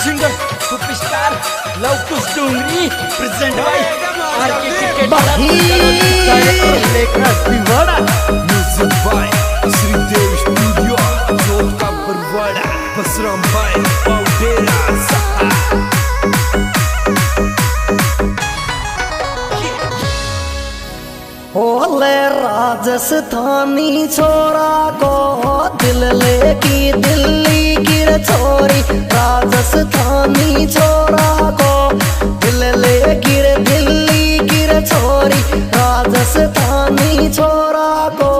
Singer superstar Lavkush Dongri present by RK cricket music by Shridev studio जोधका Barwada Basram by Paudera ओले राजस्थानी छोरा को दिल लेकी दिल्ली की छोरी, राजस्थानी छोरा को दिल लेकी दिल्ली की छोरी, राजस्थानी छोरा को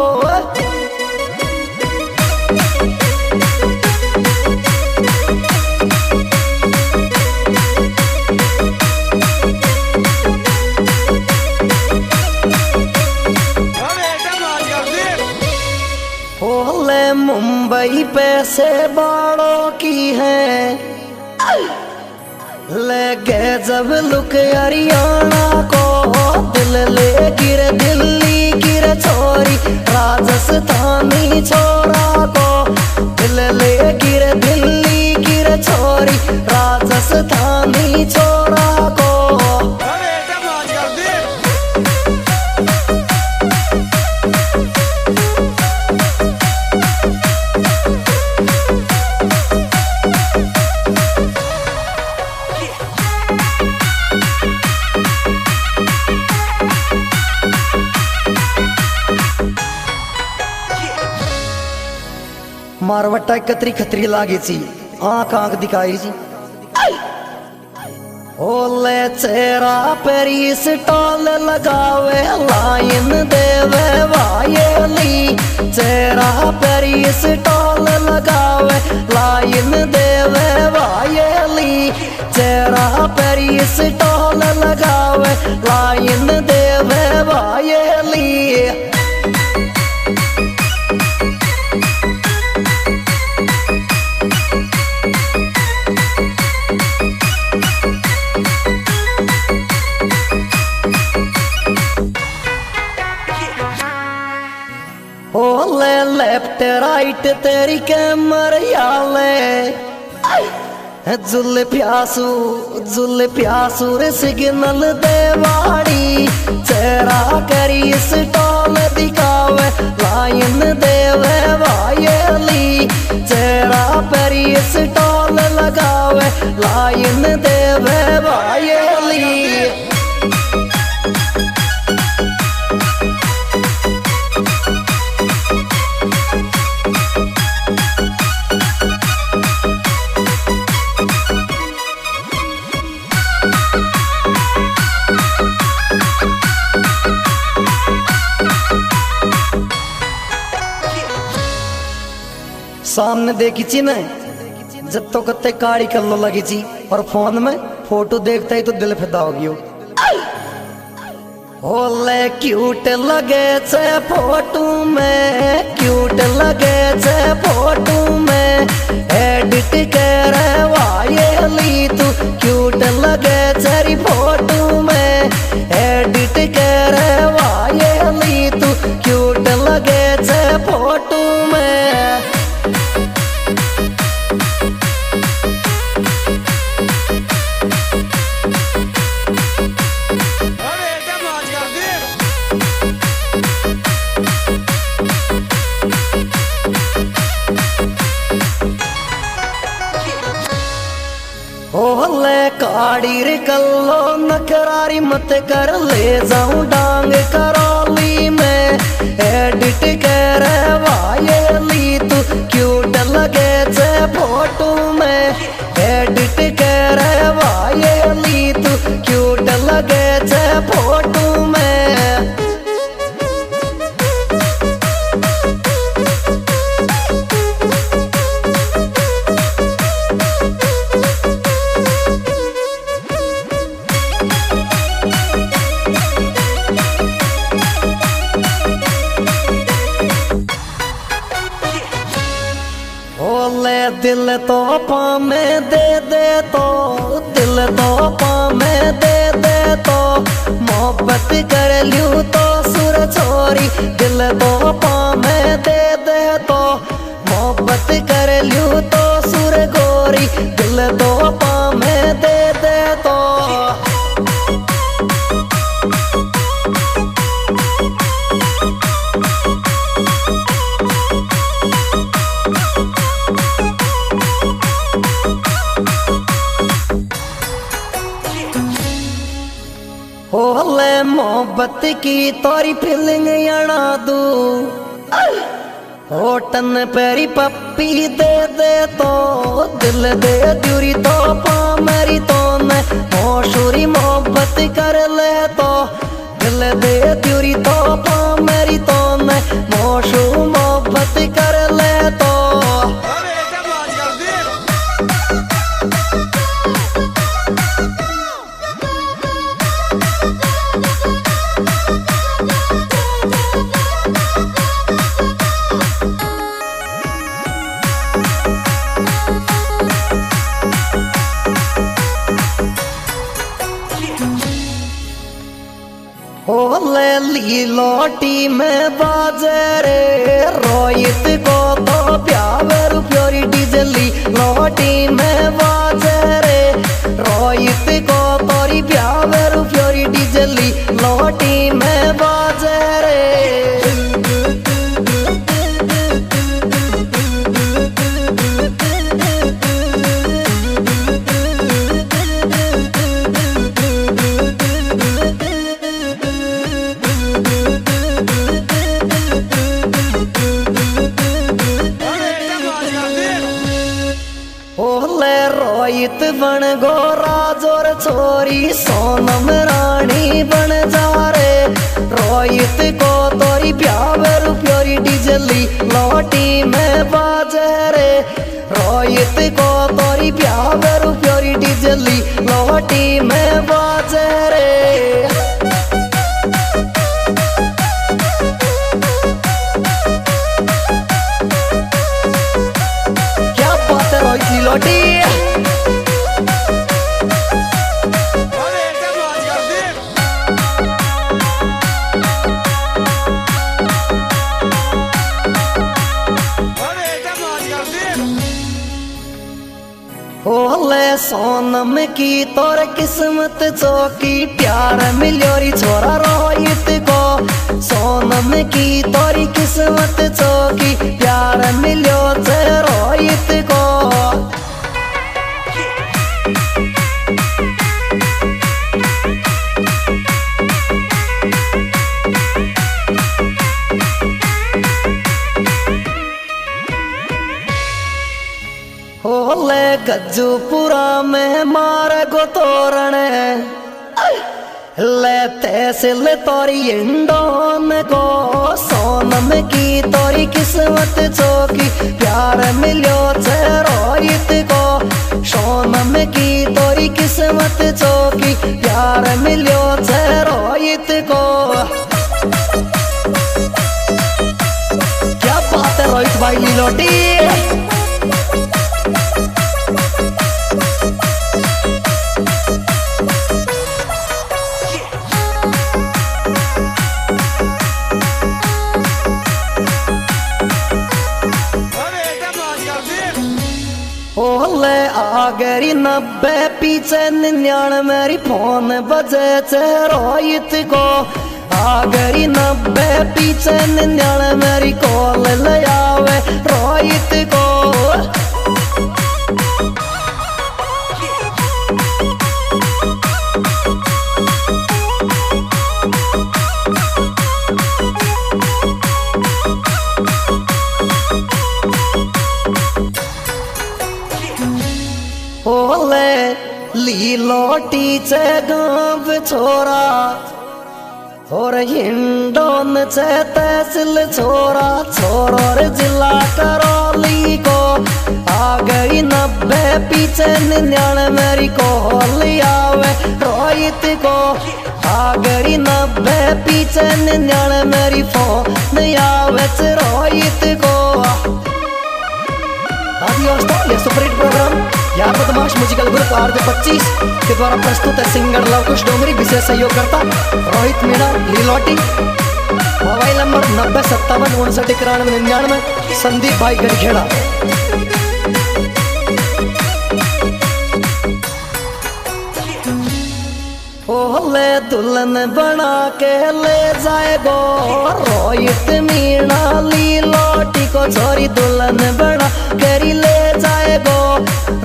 मुंबई पैसे बाड़ों की है, ले गए जब लुक हरियाणा को दिल ले गिर दिल्ली गिर छोरी, राजस्थानी छोरा को दिल ले गिर दिल्ली गिर छोरी, राजस्थानी छोरा को मारवटा कतरी खतरी लागे ची आंख आंख दिखाई जी, ओले चेहरा पेरी स्टॉल लगावे लाइन देवे वायली, चेहरा पेरी स्टॉल लगावे लाइन देवे वायली, चेहरा पेरी स्टॉल लगावे लाइन देवे वायली। ओले लेफ्ट राइट तेरी कैमर याले, जुल प्यासू रे सिग्नल देवाड़ी, चेहरा करी स्टॉल दिखावे लाइन देवे वायली, चेहरा पेरी स्टॉल लगावे लाइन देवे वायली। सामने देखी ची ने जब तो कत्ते काड़ी कल्लो लगी ची, और फोन में फोटो देखता ही तो दिल फिदा हो गयो। ओले क्यूट लगे छे फोटो में, क्यूट लगे छे फोटो में, एडिट करे वायली तू, क्यूट लगे छे फोटो में, एडिट करे वायली तू, क्यूट लगे छे फोटो में। ओले काड़ी रे कल्लो नखरारी मत कर, ले जाऊं डांग करौली में, एडिट करे वायली तू, क्यूट लगे छे फोटो में, एडिट करे वायली तू, क्यूट लगे छे फोटो में। दिल तो पामे दे तो, दिल तो पामे दे तो, मोहब्बत कर लूं तो सुर छोरी, दिल तो पामे दे तो, मोहब्बत कर लूं तो सुर गोरी, दिल तो पा मोहब्बत की तोरी फीलिंग अड़ा दू होटन पेरी पप्पी दे दे तो दिल दे दूरी तो पा मेरी तो ने होशूरी मोहब्बत कर ले तो दिल दे दूरी तो पा मेरी तो ने होशू मोहब्बत कर ले तो ले ली लोटी में बाजे रे रोहित को तो प्यार प्योरी डीजली लोटी में बाजे रे रोहित को तोरी प्यार प्योरी डीजली लोटी में बाजे रे रोहित बन गो राजोर छोरी सोनम रानी बन जा रे रोहित को तोरी प्यार प्योरी डीजली लोटी में बाजे रे रोहित को तोरी प्यार प्योरी डीजली लोटी में बाजे रे क्या बात है रोहित की लोटी ओले सोनम की तोर किस्मत चौकी प्यार मिलोरी छोरा रोहित को सोनम की तोरी किस्मत चौकी प्यार मिलो छे रोहित को होले गज्जूपुरा में मार गो तोरण ले तहसील तोरी इंडोन को सोनम की तोरी किस्मत चौकी प्यार मिलो छे रोहित को सोनम की तोरी किस्मत चौकी प्यार मिलो छे रोहित को क्या बात है रोहित भाई लीलोटी ओले आगरी 90 पीछे 99 मेरी फोन बजे छे रोहित को आगरी 90 पीछे 99 मेरी कॉल ले आवे रोहित को ओले ली लोटी चे गाँव छोरा और हिंडोन चे तहसील छोरा छोरोर जिला करौली को आ गई 90 पीछे 99 मेरी कॉल आवे रोहित को आ गई 90 पीछे 99 मेरी फोन आवे रोहित को ये सुपरहिट प्रोग्राम यार बदमाश म्यूजिकल ग्रुप RJ25 के द्वारा प्रस्तुत है सिंगर लवकुश डोंगरी विशेष सहयोग करता रोहित मीणा लीलोटी मोबाइल नंबर 905759 संदीप भाई गड़खेड़ा ओले दुल्हन बना के ले जाएगो रोहित मीणा लीलोटी को छोरी दुल्हन बना करी ले जाएगो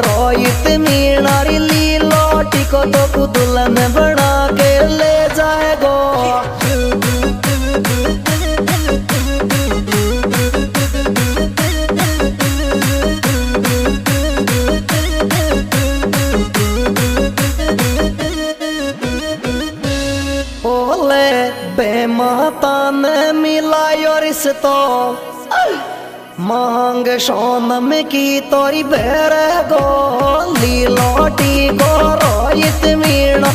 रोहित मीणा लीलोटी को तो दुल्हन बना के ले जाएगो। माता ने मिलायो रिश्तो मांग सोनम की तोरी बेर गो लीलोटी को रोहित मीणो